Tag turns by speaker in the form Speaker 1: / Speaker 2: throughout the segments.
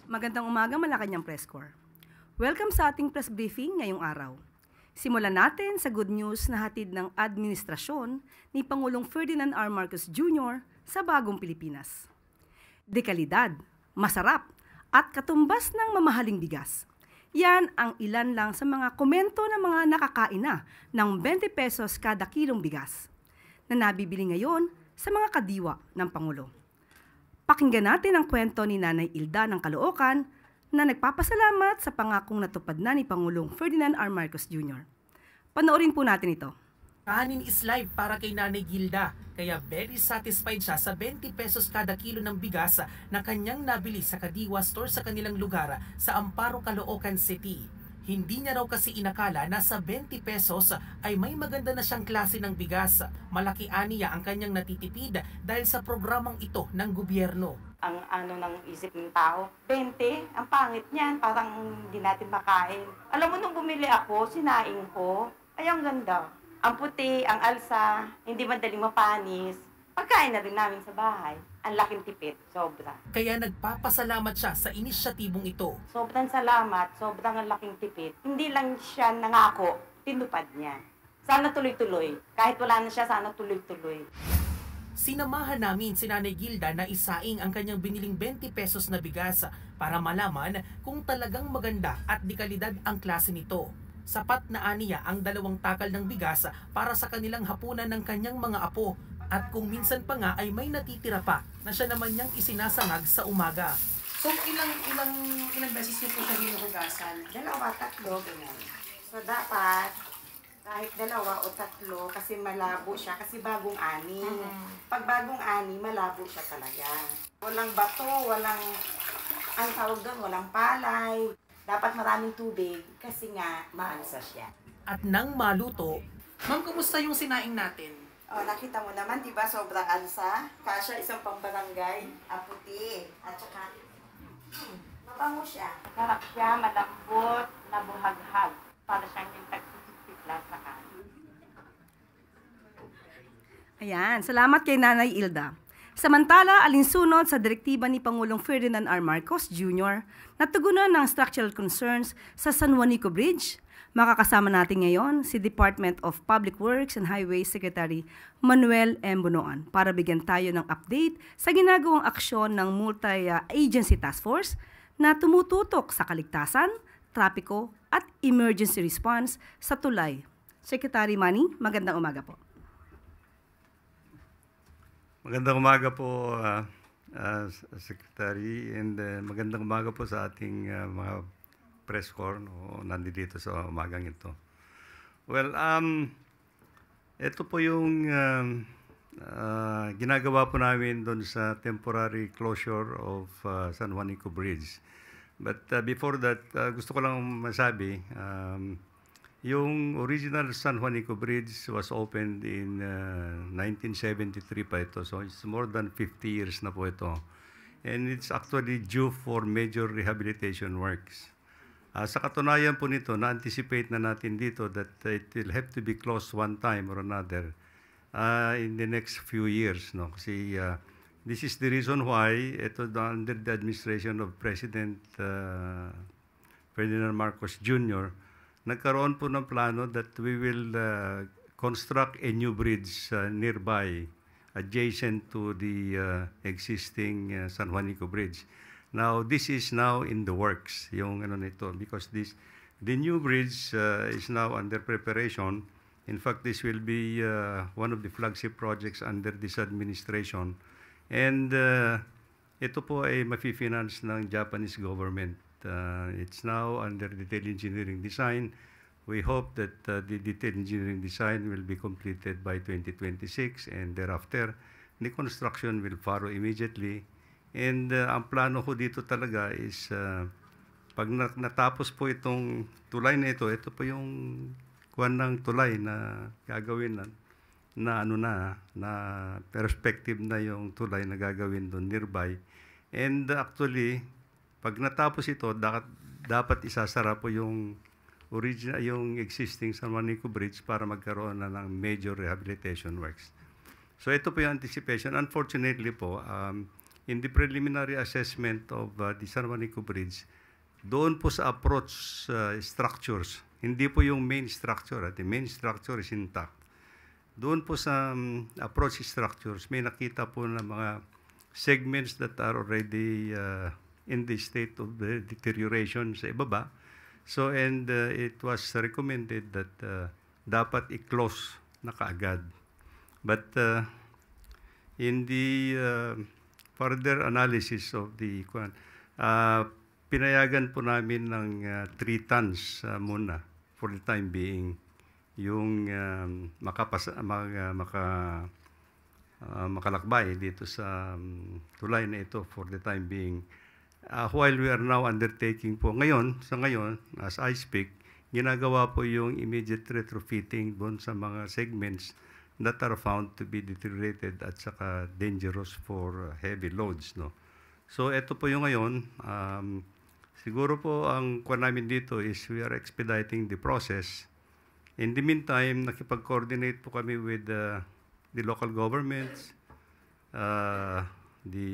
Speaker 1: Magandang umaga, Malacanang Press Corps. Welcome sa ating press briefing ngayong araw. Simulan natin sa good news na hatid ng administrasyon ni Pangulong Ferdinand R. Marcos Jr. sa bagong Pilipinas. Dekalidad, masarap, at katumbas ng mamahaling bigas. Yan ang ilan lang sa mga komento ng mga nakakain na ng 20 pesos kada kilong bigas na nabibili ngayon sa mga kadiwa ng Pangulo. Pakinggan natin ang kwento ni Nanay Ilda ng Caloocan na nagpapasalamat sa pangakong natupad na ni Pangulong Ferdinand R. Marcos Jr. Panoorin po natin ito.
Speaker 2: Kanin is life para kay Nanay Gilda, kaya very satisfied siya sa 20 pesos kada kilo ng bigas na kanyang nabili sa Kadiwa store sa kanilang lugar sa Amparo, Caloocan City. Hindi niya raw kasi inakala na sa 20 pesos ay may maganda na siyang klase ng bigas. Malaki aniya ang kanyang natitipid dahil sa programang ito ng gobyerno.
Speaker 3: Ang ng isip ng tao, 20, ang pangit niyan, parang hindi natin makain. Alam mo, nung bumili ako, sinaing ko, ay ang ganda. Ang puti, ang alsa, hindi madaling mapanis. Pagkain na rin namin sa bahay. Ang laking tipid, sobra.
Speaker 2: Kaya nagpapasalamat siya sa inisyatibong ito.
Speaker 3: Sobrang salamat, sobrang ang laking tipid. Hindi lang siya nangako, tinupad niya. Sana tuloy-tuloy. Kahit wala na siya, sana tuloy-tuloy.
Speaker 2: Sinamahan namin si Nanay Gilda na isaing ang kanyang biniling 20 pesos na bigas para malaman kung talagang maganda at di kalidad ang klase nito. Sapat na aniya ang 2 takal ng bigas para sa kanilang hapunan ng kanyang mga apo at kung minsan pa nga ay may natitira pa na siya naman niyang isinasangag sa umaga.
Speaker 4: So ilang beses niyo po siya hinuhugasan?
Speaker 3: 2, 3, ganyan. So dapat kahit 2 o 3 kasi malabo siya kasi bagong ani. Pag bagong ani, malabo siya talaga. Walang bato, ang tawag doon, walang palay. Dapat maraming tubig kasi nga maansa siya.
Speaker 2: At nang maluto,
Speaker 4: Ma'am, kumusta yung sinaing natin?
Speaker 3: Oh, nakita mo naman, di ba? Sobrang ansa. Kasya isang pambarangay. Ang puti. At saka, mabango siya. Sarap siya, malambot, nabuhaghag. Para siyang yung tagsisikla sa kanin.
Speaker 1: Ayan, salamat kay Nanay Ilda. Samantala, alinsunod sa direktiba ni Pangulong Ferdinand R. Marcos Jr. na tugunan ng structural concerns sa San Juanico Bridge, makakasama natin ngayon si Department of Public Works and Highways Secretary Manuel M. Bunoan para bigyan tayo ng update sa ginagawang aksyon ng Multi-Agency Task Force na tumututok sa kaligtasan, trapiko at emergency response sa tulay. Secretary Manny, magandang umaga po.
Speaker 5: Magandang umaga po, Secretary, and magandang umaga po sa ating mga press corps nandito sa umagang ito. Well, ito po yung ginagawa po namin doon sa temporary closure of San Juanico Bridge. But before that, gusto ko lang masabi, yung original San Juanico Bridge was opened in 1973 pa ito. So it's more than 50 years na po ito. And it's actually due for major rehabilitation works. Sa katunayan po nito, na-anticipate na natin dito that it will have to be closed one time or another in the next few years. No? Kasi this is the reason why ito under the administration of President Ferdinand Marcos Jr., nagkaroon po ng plano that we will construct a new bridge nearby, adjacent to the existing San Juanico Bridge. Now, this is now in the works, yung nito, because the new bridge is now under preparation. In fact, this will be one of the flagship projects under this administration. And ito po ay mafi-finance ng Japanese government. It's now under detailed engineering design. We hope that the detailed engineering design will be completed by 2026, and thereafter, the construction will follow immediately. And ang plano ko dito talaga is pag natapos po itong tulay na ito po yung kuwan ng tulay na gagawin na perspective na yung tulay na gagawin doon nearby. And actually, pag natapos ito, dapat isasara po yung existing San Juanico Bridge para magkaroon na ng major rehabilitation works. So ito po yung anticipation. Unfortunately po, in the preliminary assessment of the San Juanico Bridge, doon po sa approach structures, hindi po yung main structure. The main structure is intact. Doon po sa approach structures, may nakita po na mga segments that are already in the state of deterioration sa ibaba. So, and it was recommended that dapat i-close na kaagad. But in the further analysis of the pinayagan po namin ng 3 tons muna for the time being yung makalakbay dito sa tulay na ito for the time being. While we are now undertaking po ngayon, as I speak, ginagawa po yung immediate retrofitting doon sa mga segments that are found to be deteriorated at saka dangerous for heavy loads, no. So ito po yung ngayon, siguro po ang kuwan namin dito is we are expediting the process. In the meantime, nakipag-coordinate po kami with the local governments, the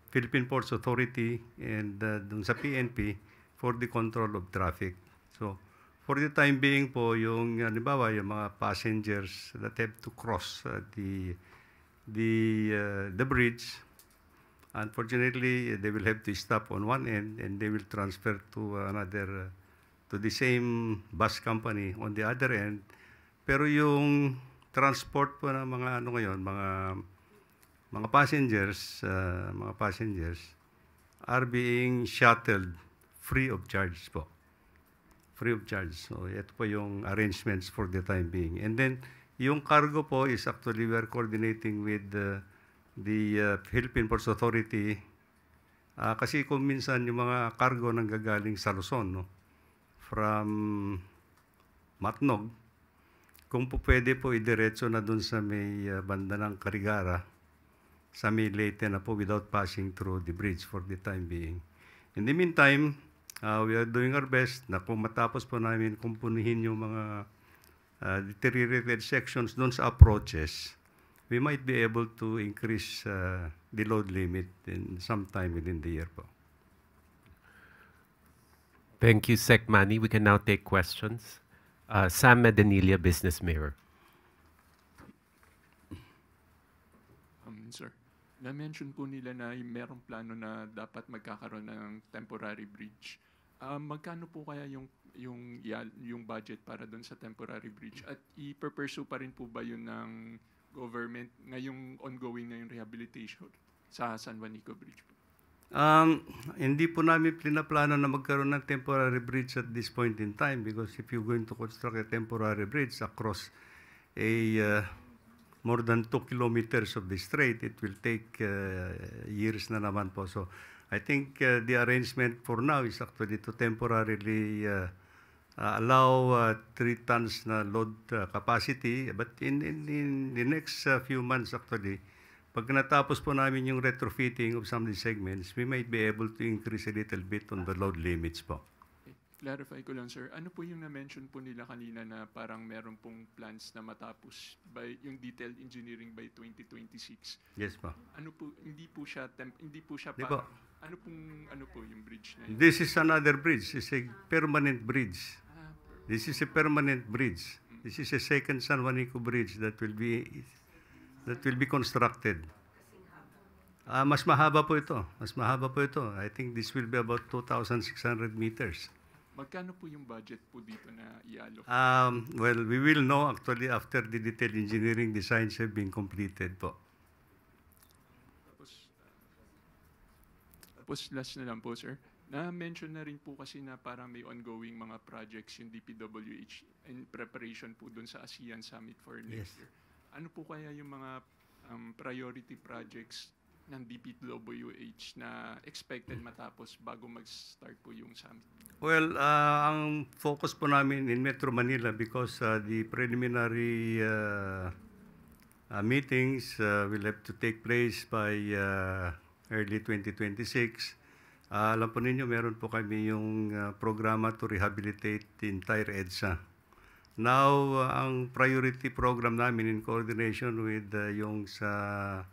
Speaker 5: Philippine Ports Authority, and dun sa PNP for the control of traffic. So for the time being po, yung halimbawa yung mga passengers that have to cross the bridge, unfortunately, they will have to stop on one end and they will transfer to another, to the same bus company on the other end. Pero yung transport po ng mga mga passengers are being shuttled free of charge po. Free of charge. So, ito po yung arrangements for the time being. And then, yung cargo po is actually we are coordinating with the Philippine Ports Authority. Kasi kung minsan yung mga cargo nang gagaling sa Luzon, no, from Matnog, kung po pwede po idiretso na dun sa may banda ng Carigara, sa may Leyte na po without passing through the bridge for the time being. In the meantime, we are doing our best na kung matapos po namin kumpunihin yung mga deteriorated sections doon sa approaches, we might be able to increase the load limit in some time within the year po.
Speaker 6: Thank you, Sec Manny. We can now take questions. Sam Medanilia, Business Mirror.
Speaker 7: Sir, na-mention po nila na merong plano na dapat magkakaroon ng temporary bridge. Magkano po kaya yung budget para doon sa temporary bridge? At i-pursue pa rin po ba yun ng government ngayong ongoing na yung rehabilitation sa San Juanico Bridge po?
Speaker 5: Hindi po namin pinaplano na magkaroon ng temporary bridge at this point in time because if you're going to construct a temporary bridge across more than 2 kilometers of the strait, it will take years na naman po. So I think the arrangement for now is actually to temporarily allow 3 tons na load capacity. But in the next few months actually, pag natapos po namin yung retrofitting of some of the segments, we might be able to increase a little bit on the load limits po.
Speaker 7: Clarify ko lang, sir. Ano po yung na-mention po nila kanina na parang meron pong plans na matapos by yung detailed engineering by 2026?
Speaker 5: Yes po.
Speaker 7: Ano po, hindi po siya
Speaker 5: Di po.
Speaker 7: Ano po yung bridge na yun?
Speaker 5: This is another bridge. It's a permanent bridge. This is a permanent bridge. This is a second San Juanico Bridge that will be constructed. Mas mahaba po ito. I think this will be about 2,600 meters.
Speaker 7: Magkano po yung budget po dito na i-allocate?
Speaker 5: Well, we will know actually after the detailed engineering designs have been completed po.
Speaker 7: Tapos last na lang po, sir. Na-mention na rin po kasi na parang may ongoing mga projects yung DPWH in preparation po doon sa ASEAN Summit for next year. Ano po kaya yung mga priority projects ng DPWH na expected matapos bago mag-start po yung summit?
Speaker 5: Well, ang focus po namin in Metro Manila because the preliminary meetings will have to take place by early 2026. Alam po ninyo, meron po kami yung programa to rehabilitate the entire EDSA. Now, ang priority program namin in coordination with yung sa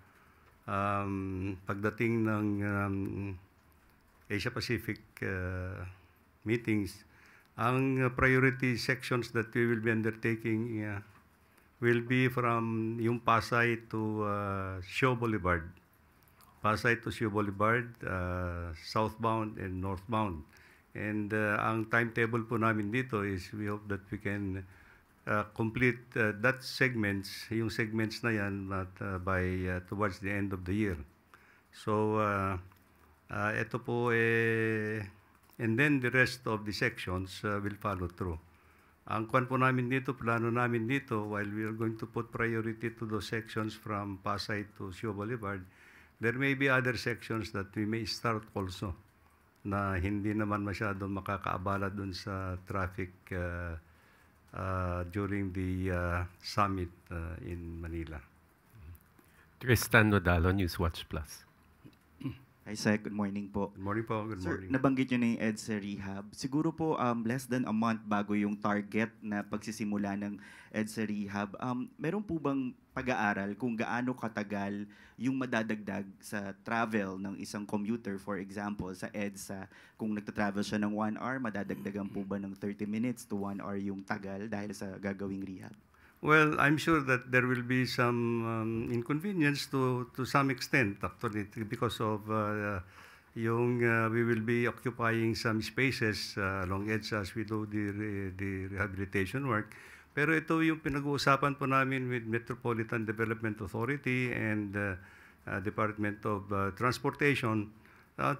Speaker 5: pagdating ng Asia Pacific meetings, ang priority sections that we will be undertaking will be from yung Pasay to Shaw Boulevard. Pasay to Shaw Boulevard, southbound and northbound. And ang timetable po namin dito is we hope that we can complete that segments, yung segments na yan by towards the end of the year. So, ito po and then the rest of the sections will follow through. Ang kwan po namin dito, plano namin dito, while we are going to put priority to those sections from Pasay to Shaw Boulevard, there may be other sections that we may start also na hindi naman masyadong makakaabala dun sa traffic during the summit in Manila.
Speaker 6: Tristan Nodalo, Newswatch Plus.
Speaker 8: Hi, Sec. Good morning po.
Speaker 5: Good morning po. Good
Speaker 8: Sir,
Speaker 5: morning.
Speaker 8: nabanggit nyo na yung EDSA Rehab. Siguro po less than a month bago yung target na pagsisimula ng EDSA Rehab, meron po bang pag-aaral kung gaano katagal yung madadagdag sa travel ng isang commuter, for example, sa EDSA? Kung nagta-travel siya ng 1 hour, madadagdagan po ba ng 30 minutes to 1 hour yung tagal dahil sa gagawing rehab?
Speaker 5: Well, I'm sure that there will be some inconvenience to some extent actually because of we will be occupying some spaces along EDSA as we do the rehabilitation work. Pero ito yung pinag-uusapan po namin with Metropolitan Development Authority and Department of Transportation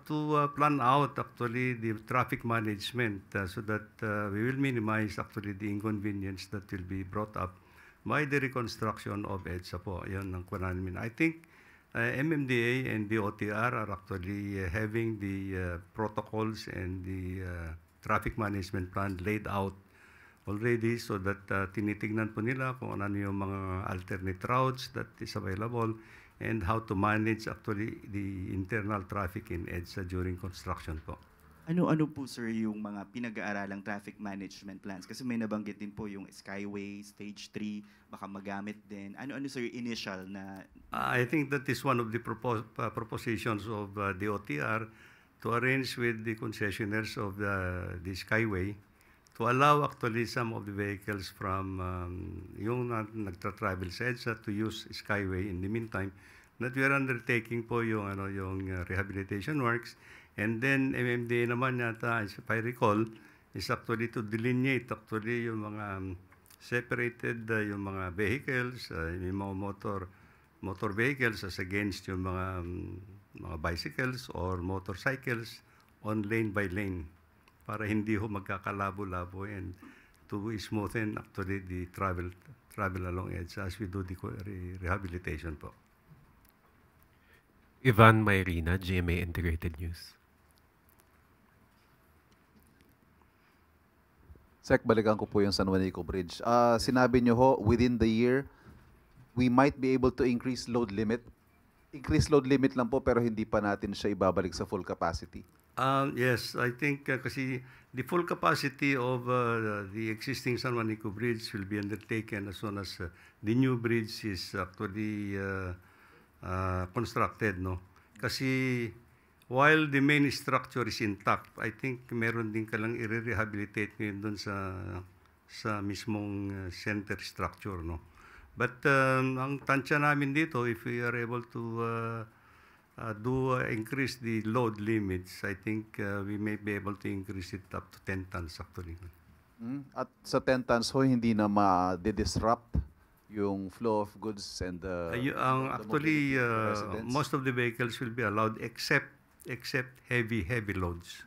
Speaker 5: to plan out actually the traffic management so that we will minimize actually the inconvenience that will be brought up by the reconstruction of EDSA po. Yan ang kuwan namin. I think MMDA and DOTR are actually having the protocols and the traffic management plan laid out already so that tinitignan po nila kung ano yung mga alternate routes that is available and how to manage actually the internal traffic in EDSA during construction po.
Speaker 8: Ano po, sir, yung mga pinag-aaralang traffic management plans? Kasi may nabanggit din po yung Skyway, Stage 3, baka magamit din. Ano, sir, initial na...
Speaker 5: I think that is one of the propositions of the OTR to arrange with the concessionaires of the Skyway to allow actually some of the vehicles from yung nagtra-travel sa EDSA to use Skyway in the meantime that we are undertaking po yung rehabilitation works. And then MMDA naman yata, if I recall, is actually to delineate actually yung mga separated yung mga vehicles, yung mga motor vehicles as against yung mga bicycles or motorcycles on lane by lane para hindi ho magkakalabo-labo and to smoothen actually the travel along EDSA as we do the rehabilitation po.
Speaker 6: Ivan Mayrina, GMA Integrated News.
Speaker 9: Sec, balikan ko po yung San Juanico Bridge. Sinabi nyo ho, within the year, we might be able to increase load limit. Increase load limit lang po pero hindi pa natin siya ibabalik sa full capacity.
Speaker 5: Yes, I think kasi the full capacity of the existing San Juanico Bridge will be undertaken as soon as the new bridge is actually constructed, no? Kasi while the main structure is intact, I think meron din kalang i-rehabilitate ngayon doon sa mismong center structure, no? But ang tansya namin dito, if we are able to increase the load limits, I think we may be able to increase it up to 10 tons actually.
Speaker 9: At sa 10 tons ho, hindi na ma-disrupt yung flow of goods and
Speaker 5: actually, most of the vehicles will be allowed except heavy loads.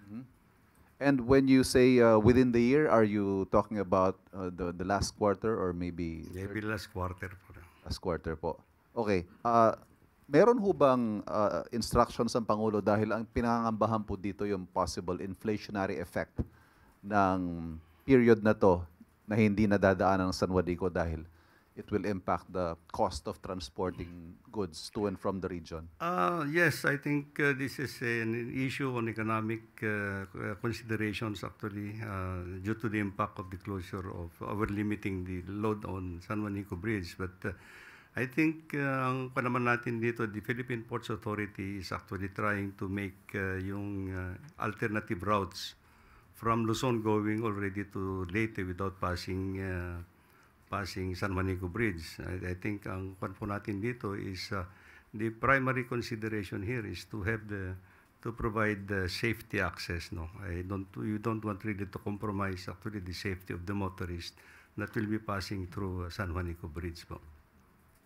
Speaker 9: And when you say within the year, are you talking about the last quarter or maybe...
Speaker 5: Maybe last quarter po.
Speaker 9: Last quarter po. Okay. Meron ho bang instructions ng Pangulo dahil ang pinangangambahan po dito yung possible inflationary effect ng period na to na hindi nadadaan ng San Juanico dahil it will impact the cost of transporting goods to and from the region?
Speaker 5: Yes, I think this is an issue on economic considerations actually due to the impact of the closure of our limiting the load on San Juanico Bridge. But I think ang naman natin dito, the Philippine Ports Authority is actually trying to make yung alternative routes from Luzon going already to Leyte without passing San Juanico Bridge. I think ang po natin dito is the primary consideration here is to have to provide the safety access. No, you don't want really to compromise actually the safety of the motorist that will be passing through San Juanico Bridge po.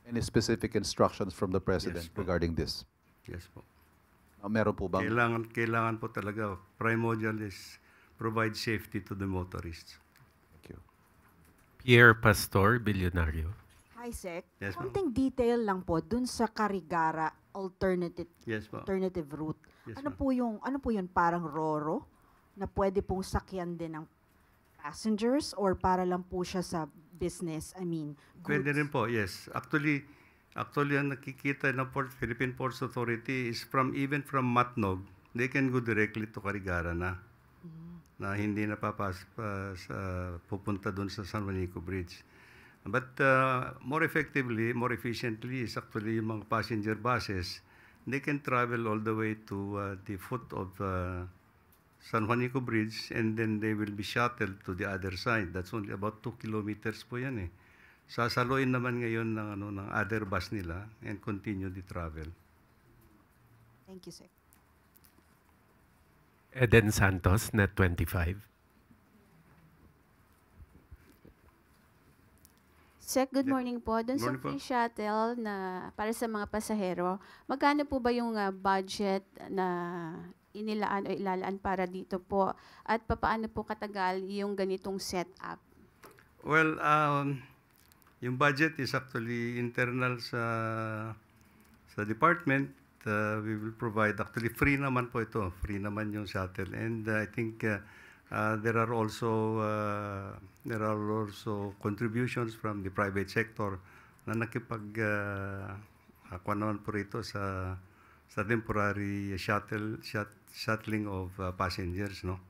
Speaker 9: Any specific instructions from the President
Speaker 5: Yes, po.
Speaker 9: regarding this?
Speaker 5: Yes po.
Speaker 9: Meron po bang?
Speaker 5: Kailangan po talaga, primordial is provide safety to the motorists.
Speaker 9: Thank you.
Speaker 6: Pierre Pastor, Bilyonaryo.
Speaker 10: Hi, Sec.
Speaker 5: Yes, ma'am.
Speaker 10: Konting detail lang po dun sa Carigara alternative
Speaker 5: Yes po.
Speaker 10: alternative route.
Speaker 5: Yes,
Speaker 10: ano
Speaker 5: ma'am.
Speaker 10: po yun parang Roro na pwede pong sakyan din ng passengers or para lang po siya sa business, I mean, goods?
Speaker 5: Pwede rin po, yes. Actually, ang nakikita ng Philippine Ports Authority is even from Matnog, they can go directly to Carigara na. Na hindi na pupunta doon sa San Juanico Bridge. But more effectively, more efficiently is actually yung mga passenger buses. They can travel all the way to the foot of San Juanico Bridge and then they will be shuttled to the other side. That's only about 2 kilometers po yan eh. Sasaluin naman ngayon ng other bus nila and continue the travel.
Speaker 10: Thank you, Sec.
Speaker 6: Eden Santos, Net 25.
Speaker 11: Sec, good morning po. Doon sa
Speaker 5: Morning po.
Speaker 11: free shuttle na para sa mga pasahero, magkano po ba yung budget na inilaan o ilalaan para dito po? At papaano po katagal yung ganitong setup?
Speaker 5: Well, yung budget is actually internal sa department. We will provide, actually free naman po ito. Free naman yung shuttle. And I think there are also contributions from the private sector na ako naman po rito sa temporary shuttling of passengers, no.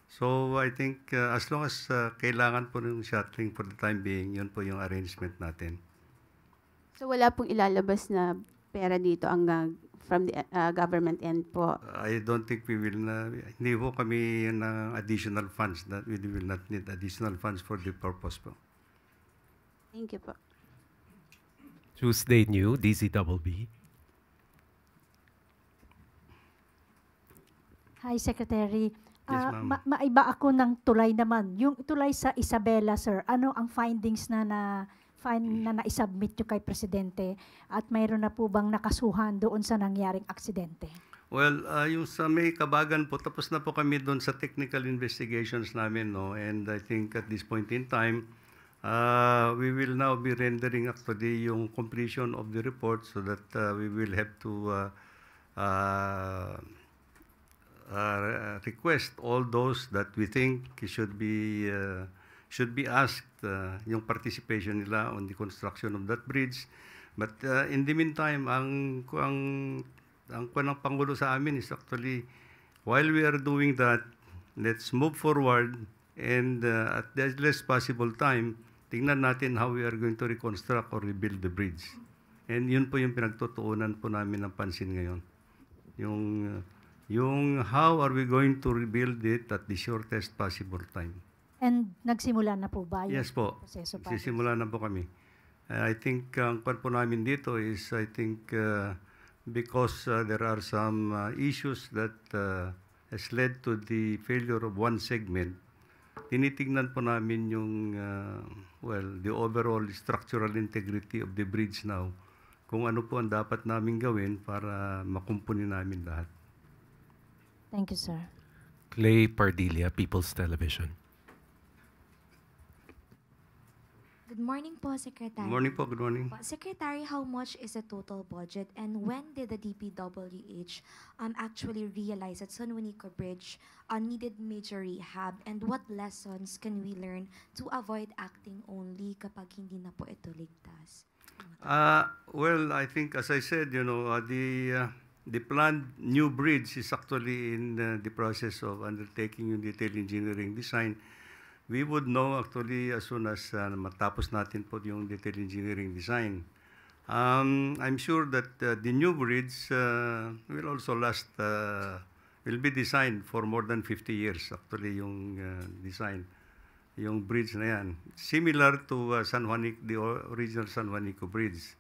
Speaker 5: So I think as long as kailangan po ng shuttling for the time being, yun po yung arrangement natin.
Speaker 11: So wala pong ilalabas na pera dito ang from the government end po?
Speaker 5: I don't think we will hindi po kami ng additional funds, that we will not need additional funds for the purpose po.
Speaker 11: Thank you po.
Speaker 6: Tuesday New, DZBB.
Speaker 12: Hi, Secretary.
Speaker 5: Yes, ma'am.
Speaker 12: Maiba ako ng tulay naman. Yung tulay sa Isabela, sir, ano ang findings na na-submit nyo kay Presidente? At mayroon na po bang nakasuhan doon sa nangyaring aksidente?
Speaker 5: Well, yung sa may Kabagan po, tapos na po kami doon sa technical investigations namin, no? And I think at this point in time, we will now be rendering actually yung completion of the report so that we will have to request all those that we think should be asked yung participation nila on the construction of that bridge. But in the meantime, ang ng Pangulo sa amin is actually, while we are doing that, let's move forward and at the earliest possible time, tingnan natin how we are going to reconstruct or rebuild the bridge. And yun po yung pinagtutuunan po namin ng pansin ngayon. Yung how are we going to rebuild it at the shortest possible time.
Speaker 12: And nagsimula na po ba yung
Speaker 5: Yes po,
Speaker 12: proseso para?
Speaker 5: sisimula na po kami. I think ang pan po namin dito is, I think, because there are some issues that has led to the failure of one segment, tinitingnan po namin yung, the overall structural integrity of the bridge now, kung ano po ang dapat namin gawin para makumpuni namin lahat.
Speaker 12: Thank you, sir.
Speaker 6: Clay Pardilla, People's Television.
Speaker 13: Good morning po, Secretary.
Speaker 5: Good morning po, good morning.
Speaker 13: Secretary, how much is the total budget and when did the DPWH actually realize that San Juanico Bridge needed major rehab, and what lessons can we learn to avoid acting only kapag hindi na po ito ligtas?
Speaker 5: Well, I think as I said, the planned new bridge is actually in the process of undertaking yung detailed engineering design. We would know actually as soon as matapos natin po yung detailed engineering design. I'm sure that the new bridge will also last, will be designed for more than 50 years actually yung design, yung bridge na yan. Similar to the original San Juanico Bridge.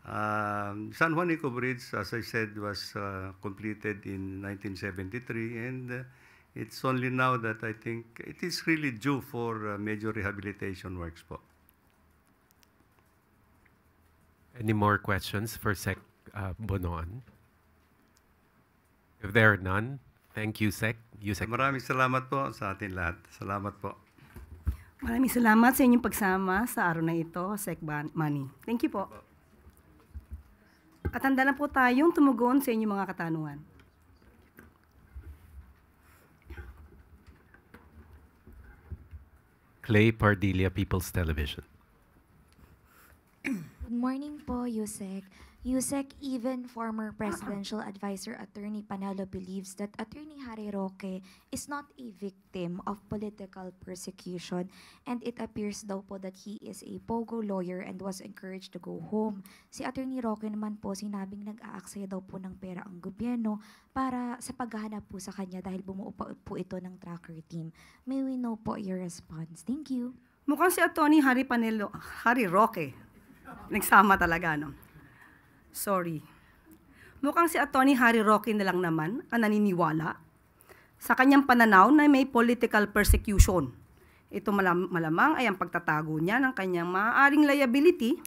Speaker 5: San Juanico Bridge, as I said, was completed in 1973, and it's only now that I think it is really due for major rehabilitation works po.
Speaker 6: Any more questions for Sec Bonoan? If there are none, thank you, Sec.
Speaker 5: Maraming salamat po sa atin lahat. Salamat po.
Speaker 1: Maraming salamat sa inyong pagsama sa araw na ito, Sec Manny. Thank you po. At handa na po tayong tumugon sa inyong mga katanungan.
Speaker 6: Clay Pardilla, People's Television.
Speaker 13: Good morning po, Yusek. Yusek, even former presidential advisor Attorney Panelo believes that Attorney Harry Roque is not a victim of political persecution, and it appears daw po that he is a pogo lawyer and was encouraged to go home. Si Attorney Roque naman po sinabing nag-aaksaya daw po ng pera ang gobyerno para sa paghahanap po sa kanya dahil bumuo po ito ng tracker team. May we know po your response? Thank you.
Speaker 1: Mukhang si Attorney Harry Roque. Nagsama talaga, no? Sorry. Mukhang si Attorney Harry Roque na lang naman ang naniniwala sa kanyang pananaw na may political persecution. Ito malamang ay ang pagtatago niya ng kanyang maaaring liability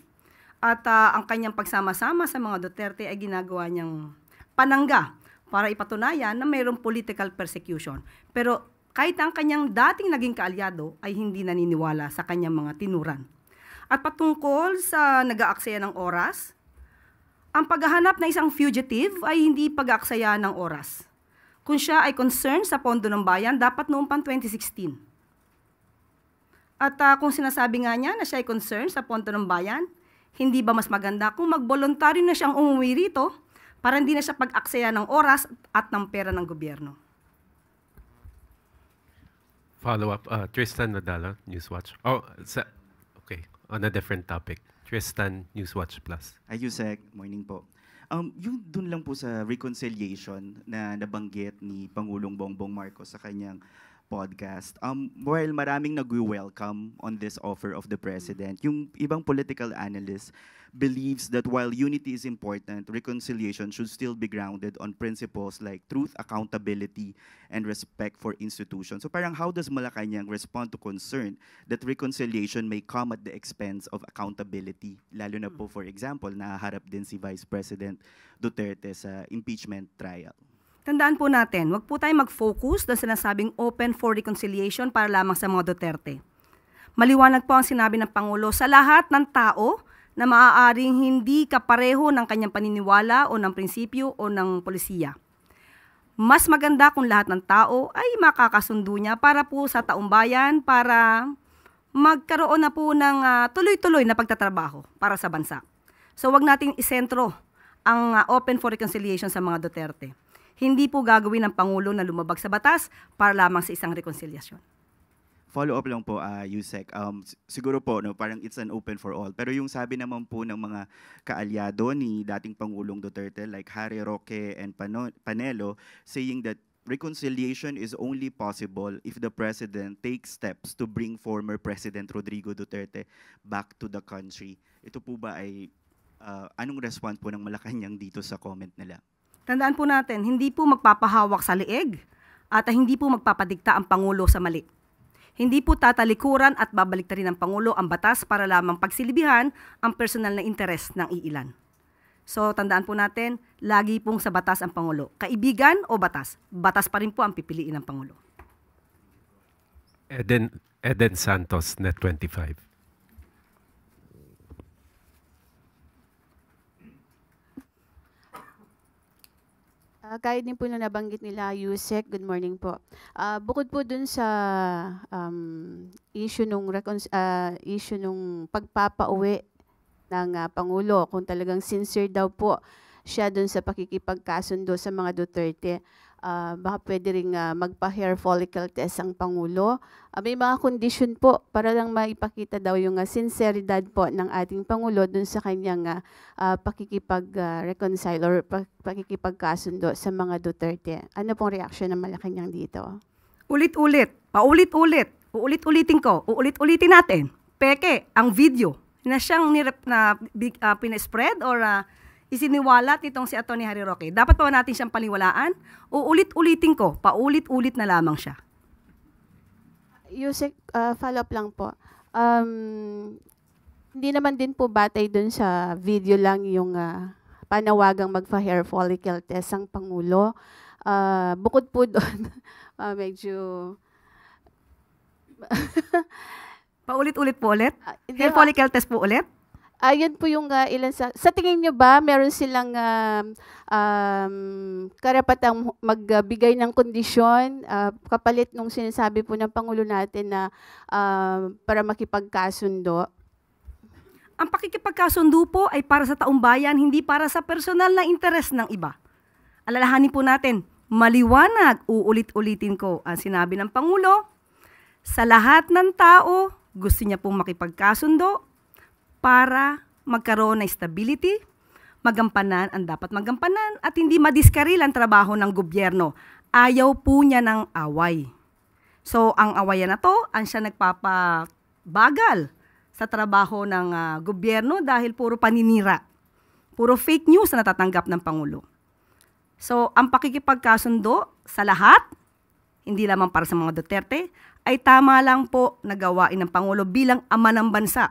Speaker 1: at ang kanyang pagsama-sama sa mga Duterte ay ginagawa niyang panangga para ipatunayan na mayroong political persecution. Pero kahit ang kanyang dating naging kaalyado ay hindi naniniwala sa kanyang mga tinuran. At patungkol sa nag-aaksaya ng oras, ang paghahanap ng isang fugitive ay hindi pag-aaksaya ng oras. Kung siya ay concerned sa pondo ng bayan, dapat noong pang 2016. At kung sinasabi nga niya na siya ay concerned sa pondo ng bayan, hindi ba mas maganda kung mag-voluntaryo na siyang umuwi rito para hindi na siya pag-aksaya ng oras at ng pera ng gobyerno?
Speaker 6: Follow-up, Tristan Nadala, Newswatch. Okay, on a different topic. Tristan, Newswatch Plus.
Speaker 8: Yusek, morning po. Yung dun lang po sa reconciliation na nabanggit ni Pangulong Bongbong Marcos sa kanyang podcast. While maraming nag-welcome on this offer of the President, yung ibang political analysts believes that while unity is important, reconciliation should still be grounded on principles like truth, accountability, and respect for institutions. So parang how does Malacanang respond to concern that reconciliation may come at the expense of accountability? Lalo na po, for example, nahaharap din si Vice President Duterte sa impeachment trial.
Speaker 1: Tandaan po natin, wag po tayo mag-focus na sinasabing open for reconciliation para lamang sa mga Duterte. Maliwanag po ang sinabi ng Pangulo sa lahat ng tao na maaaring hindi kapareho ng kanyang paniniwala o ng prinsipyo o ng polisiya. Mas maganda kung lahat ng tao ay makakasundo niya para po sa taumbayan, para magkaroon na po ng tuloy-tuloy na pagtatrabaho para sa bansa. So wag nating isentro ang open for reconciliation sa mga Duterte. Hindi po gagawin ng Pangulo na lumabag sa batas para lamang sa isang rekonciliasyon.
Speaker 8: Follow-up lang po, Yusek. Siguro po, no, parang it's an open for all. Pero yung sabi naman po ng mga kaalyado ni dating Pangulong Duterte like Harry Roque and Panelo saying that reconciliation is only possible if the President takes steps to bring former President Rodrigo Duterte back to the country. Ito po ba ay anong response po ng Malacanang dito sa comment nila?
Speaker 1: Tandaan po natin, hindi po magpapahawak sa leeg at hindi po magpapadikta ang Pangulo sa mali. Hindi po tatalikuran at babaliktarin ng Pangulo ang batas para lamang pagsilibihan ang personal na interes ng iilan. So tandaan po natin, lagi pong sa batas ang Pangulo. Kaibigan o batas? Batas pa rin po ang pipiliin ng Pangulo.
Speaker 6: Eden Santos, Net 25.
Speaker 11: Gaya din po na nabanggit nila, Yusek, good morning po. Bukod po dun sa issue nung pagpapauwi ng Pangulo, kung talagang sincere daw po siya dun sa pakikipagkasundo sa mga Duterte, baka pwede rin magpa-hair follicle test ang Pangulo. May mga condition po para lang maipakita daw yung sinseridad po ng ating Pangulo dun sa kanyang pakikipag-reconcile or pakikipagkasundo sa mga Duterte. Ano pong reaction ng Malacanang dito?
Speaker 1: Ulit-ulit, paulit-ulit, uulit-ulitin ko, uulit-ulitin natin. Peke, ang video na siyang pinespread or isiniwalat nitong si Atty. Harry Roque. Dapat pa natin siyang paliwalaan? Uulit-ulitin ko, paulit-ulit na lamang siya.
Speaker 11: Yusek, follow-up lang po. Hindi naman din po batay dun sa video lang yung panawagang magpa-hair follicle test ang Pangulo. Bukod po doon, medyo...
Speaker 1: Paulit-ulit po ulit? Hair follicle test po ulit?
Speaker 11: Ayun po yung ilan sa tingin nyo ba meron silang karapatang magbigay ng kondisyon kapalit nung sinasabi po ng Pangulo natin na para makipagkasundo?
Speaker 1: Ang pakikipagkasundo po ay para sa taong bayan, hindi para sa personal na interes ng iba. Alalahanin po natin, maliwanag, uulit-ulitin ko ang sinabi ng Pangulo, sa lahat ng tao, gusto niya pong makipagkasundo, para magkaroon ng stability, magampanan ang dapat magampanan at hindi madiskaril ang trabaho ng gobyerno. Ayaw po niya ng away. So, ang awayan na to, ang siya nagpapabagal sa trabaho ng gobyerno dahil puro paninira. Puro fake news na natatanggap ng Pangulo. So, ang pakikipagkasundo sa lahat, hindi lamang para sa mga Duterte, ay tama lang po na gawain ng Pangulo bilang ama ng bansa.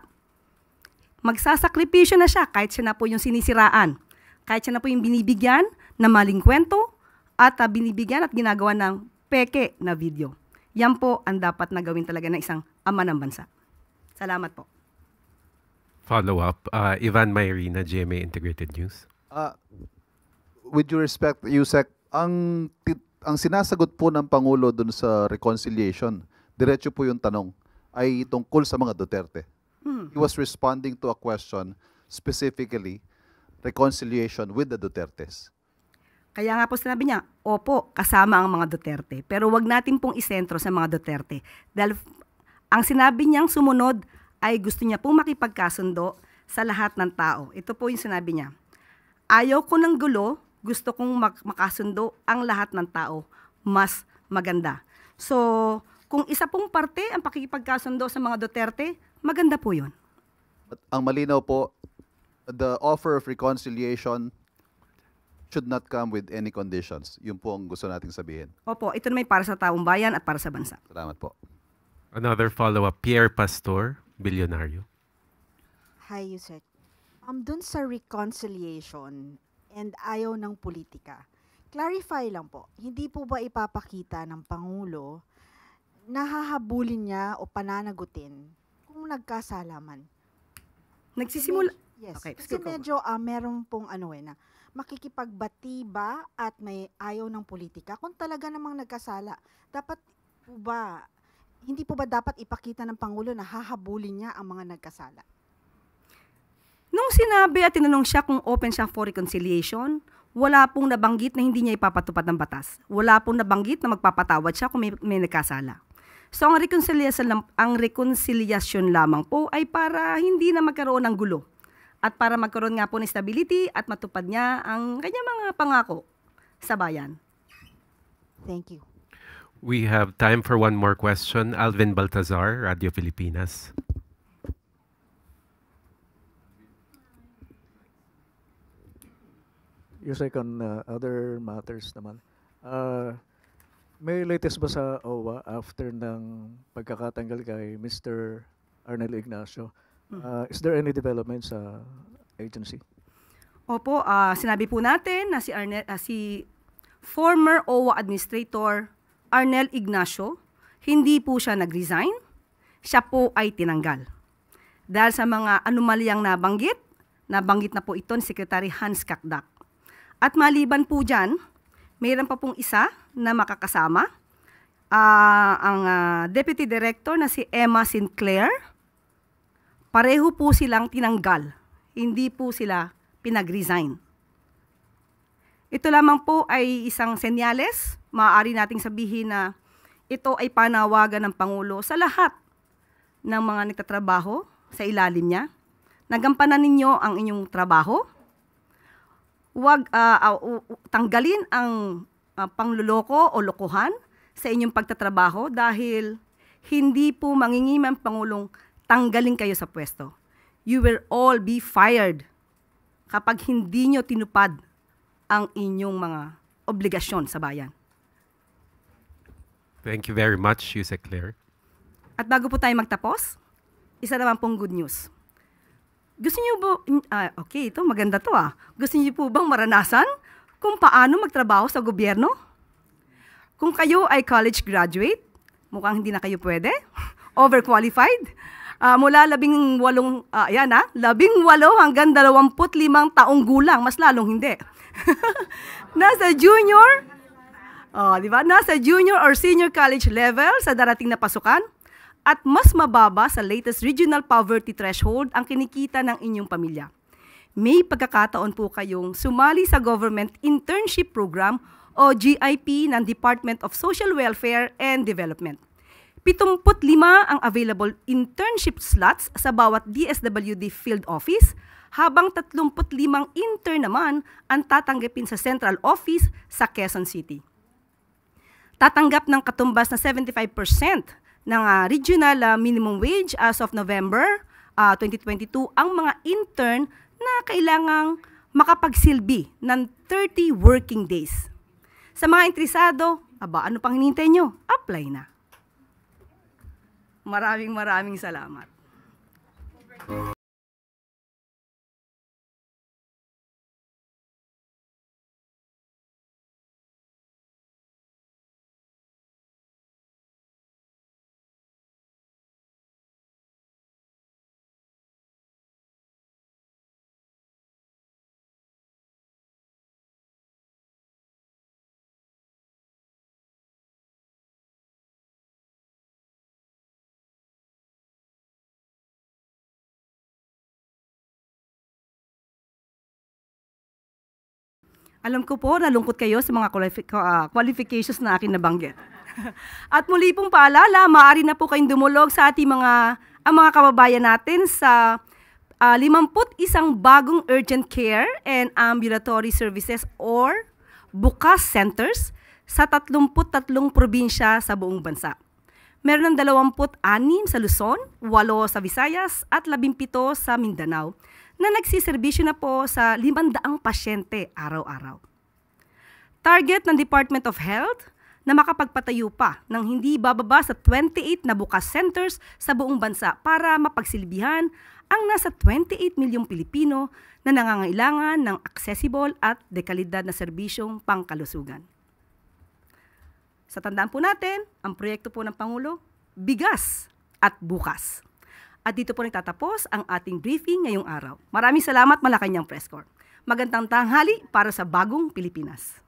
Speaker 1: Magsasakripisyo na siya kahit siya na po yung sinisiraan, kahit siya na po yung binibigyan na maling kwento at binibigyan at ginagawa ng peke na video. Yan po ang dapat na gawin talaga ng isang ama ng bansa. Salamat po.
Speaker 6: Follow-up, Ivan Mayrina, GMA Integrated News.
Speaker 9: With due respect, Yusek, ang sinasagot po ng Pangulo dun sa reconciliation, diretso po yung tanong, ay tungkol sa mga Duterte. He was responding to a question, specifically, reconciliation with the Dutertes.
Speaker 1: Kaya nga po sinabi niya, opo, kasama ang mga Duterte. Pero wag natin pong isentro sa mga Duterte. Dahil ang sinabi niyang sumunod ay gusto niya pong makipagkasundo sa lahat ng tao. Ito po yung sinabi niya. Ayaw ko ng gulo, gusto kong makasundo ang lahat ng tao. Mas maganda. So, kung isa pong parte ang pakikipagkasundo sa mga Duterte, maganda po yun.
Speaker 9: But ang malinaw po, the offer of reconciliation should not come with any conditions. Yun po ang gusto nating sabihin.
Speaker 1: Opo, ito naman para sa taong bayan at para sa bansa.
Speaker 9: Salamat po.
Speaker 6: Another follow-up, Pierre Pastor, Bilyonaryo.
Speaker 10: Hi, Yusek. Dun sa reconciliation and ayaw ng politika, clarify lang po, hindi po ba ipapakita ng Pangulo nahahabulin niya o pananagutin kung nagkasalaman?
Speaker 1: Nagsisimula?
Speaker 10: Yes.
Speaker 1: Okay,
Speaker 10: Kasi medyo meron pong na makikipagbati ba at may ayaw ng politika kung talaga namang nagkasala. Dapat po ba, hindi po ba dapat ipakita ng Pangulo na hahabulin niya ang mga nagkasala?
Speaker 1: Nung sinabi at tinanong siya kung open siya for reconciliation, wala pong nabanggit na hindi niya ipapatupad ng batas. Wala pong nabanggit na magpapatawad siya kung may nagkasala. So ang reconciliation lamang po ay para hindi na magkaroon ng gulo at para magkaroon nga po ng stability at matupad niya ang kanyang mga pangako sa bayan.
Speaker 10: Thank you.
Speaker 6: We have time for one more question. Alvin Baltazar, Radio Pilipinas.
Speaker 14: Yusek, on other matters naman. May latest ba sa OWA after ng pagkakatanggal kay Mr. Arnel Ignacio? Is there any development sa agency?
Speaker 1: Opo, sinabi po natin na si former OWA Administrator Arnel Ignacio, hindi po siya nag-resign, siya po ay tinanggal. Dahil sa mga anomalyang nabanggit na po ito ni Secretary Hans Kakdak. At maliban po dyan, mayroon pa pong isa na makakasama, ang Deputy Director na si Emma Sinclair. Pareho po silang tinanggal, hindi po sila pinag-resign. Ito lamang po ay isang senyales. Maaari nating sabihin na ito ay panawagan ng Pangulo sa lahat ng mga nagtatrabaho sa ilalim niya. Nagampanan ninyo ang inyong trabaho. Huwag tanggalin ang pangluloko o lokohan sa inyong pagtatrabaho dahil hindi po mangingimang Pangulong tanggalin kayo sa pwesto. You will all be fired kapag hindi nyo tinupad ang inyong mga obligasyon sa bayan.
Speaker 6: Thank you very much, Yusek Claire.
Speaker 1: At bago po tayo magtapos, isa naman pong good news. Gusto niyo po, okay, ito maganda to Gusto niyo po bang maranasan kung paano magtrabaho sa gobyerno? Kung kayo ay college graduate, mukhang hindi na kayo pwede, overqualified, mula 18 hanggang 25 taong gulang, mas lalong hindi. Nasa junior, Nasa junior or senior college level sa darating na pasukan at mas mababa sa latest regional poverty threshold ang kinikita ng inyong pamilya. May pagkakataon po kayong sumali sa Government Internship Program o GIP ng Department of Social Welfare and Development. 75 ang available internship slots sa bawat DSWD field office, habang 35 intern naman ang tatanggapin sa central office sa Quezon City. Tatanggap ng katumbas na 75% ng regional minimum wage as of November 2022 ang mga intern na kailangang makapagsilbi ng 30 working days. Sa mga interesado, ano pang hinihintay nyo? Apply na. Maraming salamat. Alam ko po, nalungkot kayo sa mga qualifications na akin nabanggit. At muli pong paalala, maaari na po kayong dumulog sa ating mga kababayan natin sa 51 bagong urgent care and ambulatory services or bukas centers sa 33 probinsya sa buong bansa. Meron ng 26 sa Luzon, 8 sa Visayas at 17 sa Mindanao na nagsiservisyo na po sa 500 pasyente araw-araw. Target ng Department of Health na makapagpatayo pa ng hindi bababa sa 28 na bukas centers sa buong bansa para mapagsilbihan ang nasa 28 milyong Pilipino na nangangailangan ng accessible at dekalidad na serbisyong pangkalusugan. Sa tandaan po natin, ang proyekto po ng Pangulo, bigas at bukas. At dito po nagtatapos ang ating briefing ngayong araw. Maraming salamat, Malacanang Press Corps. Magandang tanghali para sa bagong Pilipinas.